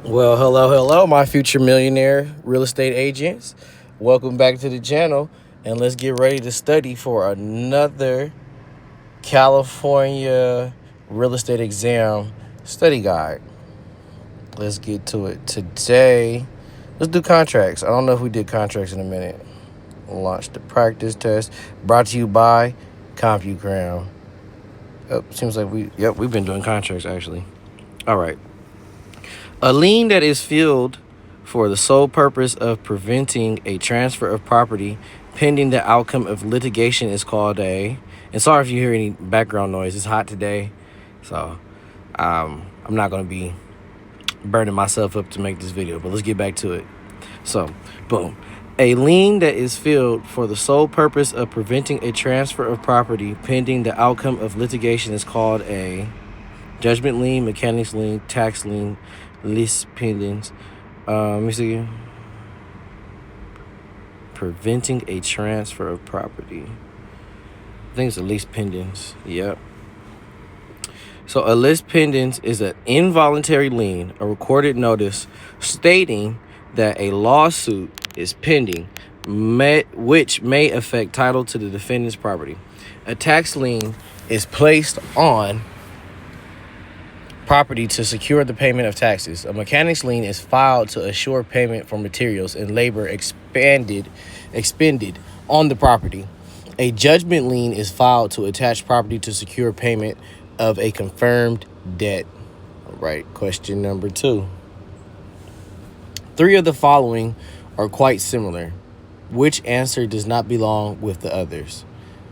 Well, hello, my future millionaire real estate agents. Welcome back to the channel, and let's get ready to study for another California real estate exam study guide. Let's get to it today. Let's do contracts. I don't know if we did contracts in a minute. Launch the practice test. Brought to you by CompuCrown. Seems like we've been doing contracts actually. All right. A lien that is filled for the sole purpose of preventing a transfer of property pending the outcome of litigation is called a. And sorry if you hear any background noise. It's hot today, so I'm not going to be burning myself up to make this video. But let's get back to it. So, boom. A lien that is filled for the sole purpose of preventing a transfer of property pending the outcome of litigation is called a judgment lien, mechanics lien, tax lien, lease pendants. Let me see. Preventing a transfer of property. I think it's a lease pendants. Yep. So a lease pendants is an involuntary lien, a recorded notice stating that a lawsuit is pending, which may affect title to the defendant's property. A tax lien is placed on property to secure the payment of taxes. A mechanics lien is filed to assure payment for materials and labor expended on the property. A judgment lien is filed to attach property to secure payment of a confirmed debt. All right, question number 2. 3 of the following are quite similar. Which answer does not belong with the others?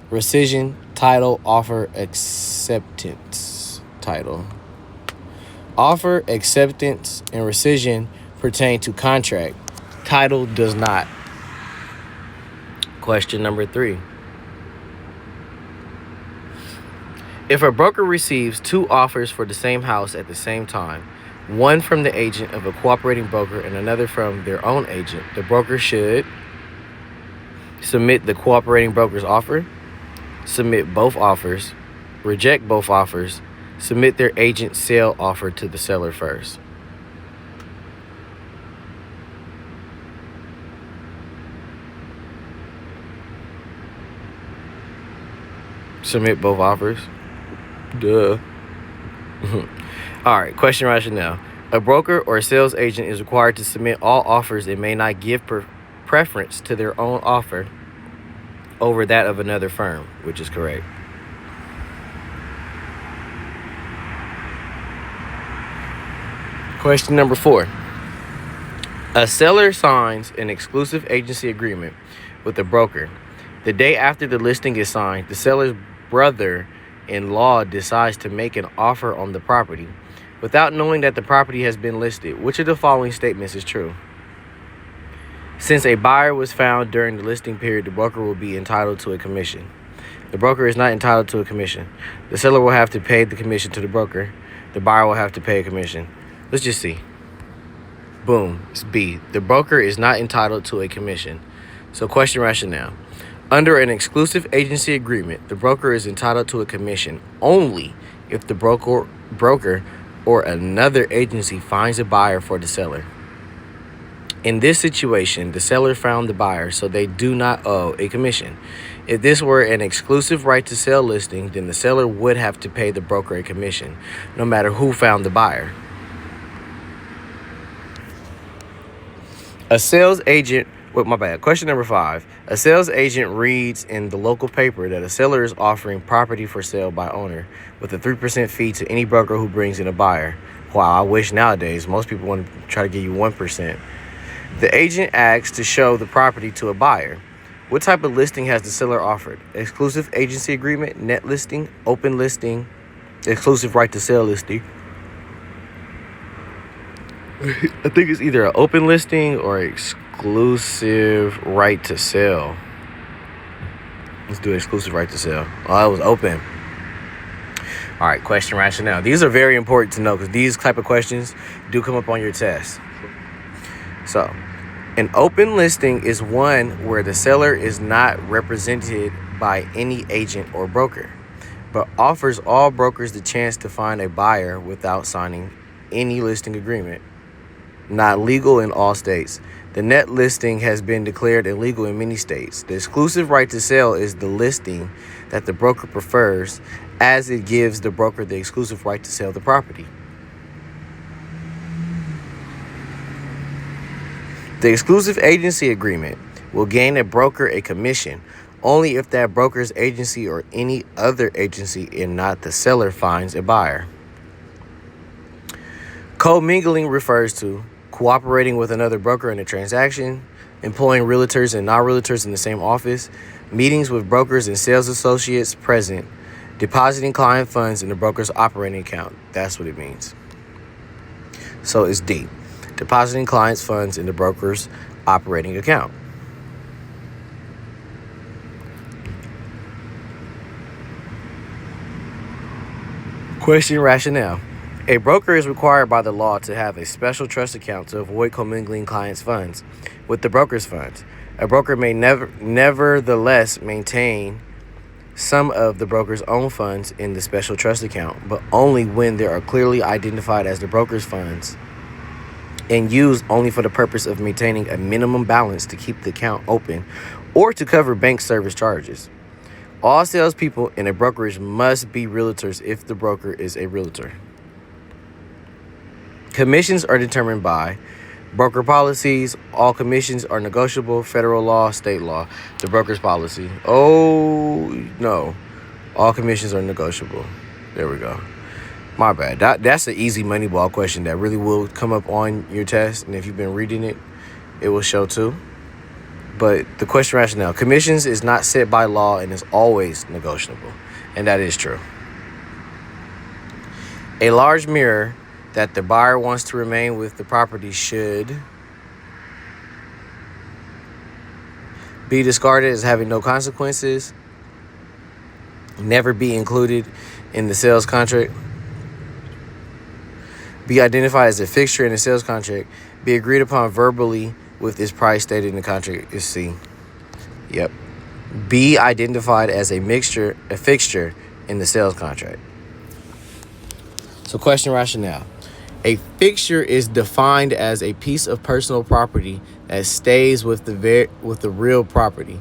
Rescission, title, offer, acceptance. Title. Offer, acceptance, and rescission pertain to contract. Title does not. Question number 3. If a broker receives 2 offers for the same house at the same time, one from the agent of a cooperating broker and another from their own agent, the broker should submit the cooperating broker's offer, submit both offers, reject both offers, submit their agent's sale offer to the seller first. Submit both offers. Duh. All right, question rationale. A broker or sales agent is required to submit all offers and may not give preference to their own offer over that of another firm, which is correct. Question number 4. A seller signs an exclusive agency agreement with a broker. The day after the listing is signed, the seller's brother-in-law decides to make an offer on the property without knowing that the property has been listed. Which of the following statements is true? Since a buyer was found during the listing period, the broker will be entitled to a commission. The broker is not entitled to a commission. The seller will have to pay the commission to the broker. The buyer will have to pay a commission. Let's just see. Boom. It's B. The broker is not entitled to a commission. So question rationale. Under an exclusive agency agreement, the broker is entitled to a commission only if the broker or another agency finds a buyer for the seller. In this situation, the seller found the buyer, so they do not owe a commission. If this were an exclusive right to sell listing, then the seller would have to pay the broker a commission, no matter who found the buyer. Question number 5. A sales agent reads in the local paper that a seller is offering property for sale by owner with a 3% fee to any broker who brings in a buyer. Wow, I wish nowadays most people want to try to give you 1%. The agent asks to show the property to a buyer. What type of listing has the seller offered? Exclusive agency agreement, net listing, open listing, exclusive right to sell listing. I think it's either an open listing or exclusive right to sell. Let's do exclusive right to sell. Oh, it was open. All right, question rationale. These are very important to know because these type of questions do come up on your test. So, an open listing is one where the seller is not represented by any agent or broker, but offers all brokers the chance to find a buyer without signing any listing agreement. not legal in all states. The net listing has been declared illegal in many states. The exclusive right to sell is the listing that the broker prefers, as it gives the broker the exclusive right to sell the property. The exclusive agency agreement will gain a broker a commission only if that broker's agency or any other agency and not the seller finds a buyer. Commingling refers to cooperating with another broker in a transaction, employing realtors and non-realtors in the same office, meetings with brokers and sales associates present, depositing client funds in the broker's operating account. That's what it means. So it's D. Depositing clients' funds in the broker's operating account. Question rationale. A broker is required by the law to have a special trust account to avoid commingling clients' funds with the broker's funds. A broker may nevertheless maintain some of the broker's own funds in the special trust account, but only when they are clearly identified as the broker's funds and used only for the purpose of maintaining a minimum balance to keep the account open or to cover bank service charges. All salespeople in a brokerage must be realtors if the broker is a realtor. Commissions are determined by broker policies. All commissions are negotiable. Federal law, state law. The broker's policy. Oh, no. All commissions are negotiable. There we go. My bad. That's an easy Moneyball question that really will come up on your test. And if you've been reading it, it will show too. But the question rationale. Commissions is not set by law and is always negotiable. And that is true. A large mirror that the buyer wants to remain with the property should be discarded as having no consequences, never be included in the sales contract, be identified as a fixture in the sales contract, be agreed upon verbally with its price stated in the contract is C. Yep. Be identified as a fixture in the sales contract. So question rationale. A fixture is defined as a piece of personal property that stays with the real property.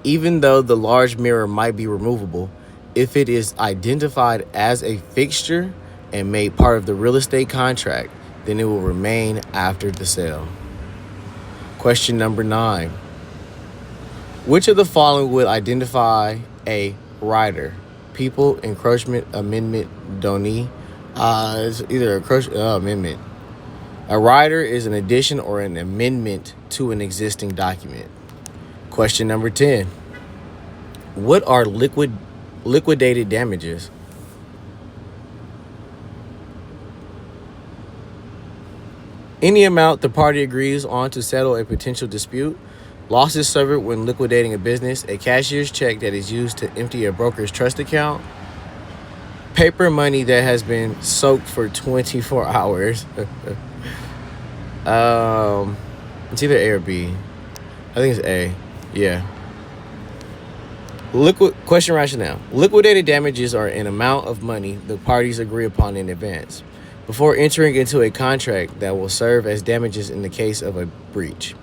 Even though the large mirror might be removable, if it is identified as a fixture and made part of the real estate contract, then it will remain after the sale. Question number 9. Which of the following would identify a rider? People, encroachment, amendment, donee. It's either amendment. A rider is an addition or an amendment to an existing document. Question number 10. What are liquidated damages? Any amount the party agrees on to settle a potential dispute. Losses suffered when liquidating a business. A cashier's check that is used to empty a broker's trust account. Paper money that has been soaked for 24 hours. It's either A or B. I think it's A. Yeah. Question rationale. Liquidated damages are an amount of money the parties agree upon in advance before entering into a contract that will serve as damages in the case of a breach.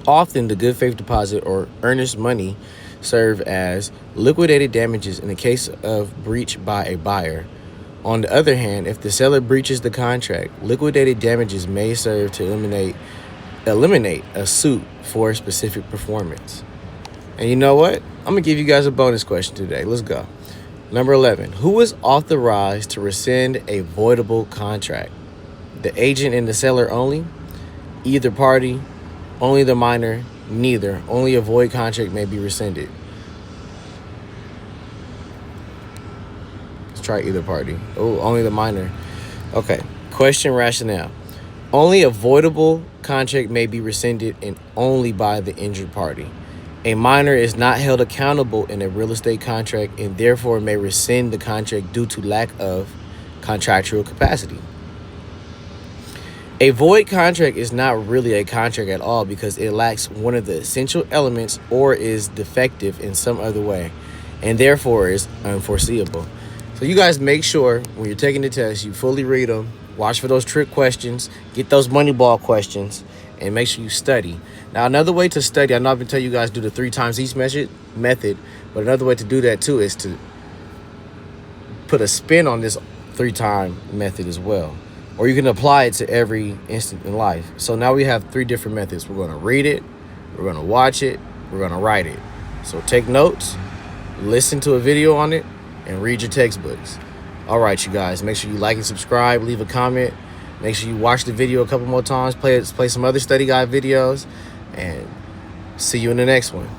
Often, the good faith deposit or earnest money serve as liquidated damages in the case of breach by a buyer. On the other hand, if the seller breaches the contract, liquidated damages may serve to eliminate a suit for specific performance. And you know what? I'm going to give you guys a bonus question today. Let's go. Number 11. Who is authorized to rescind a voidable contract? The agent and the seller only? Either party? Only the minor? Neither. Only a void contract may be rescinded. Let's try either party. Oh, only the minor. Okay. Question rationale. Only a voidable contract may be rescinded and only by the injured party. A minor is not held accountable in a real estate contract and therefore may rescind the contract due to lack of contractual capacity. A void contract is not really a contract at all because it lacks one of the essential elements or is defective in some other way and therefore is unforeseeable. So you guys make sure when you're taking the test, you fully read them, Watch for those trick questions. Get those money ball questions. And make sure you study. Now, another way to study, I know I've been telling you guys do the 3 times each method, but another way to do that too is to put a spin on this 3-time method as well. Or you can apply it to every instant in life. So now we have 3 different methods. We're going to read it, we're going to watch it, we're going to write it. So take notes, listen to a video on it, and read your textbooks. All right, you guys, make sure you like and subscribe, leave a comment. Make sure you watch the video a couple more times, play some other study guide videos, and see you in the next one.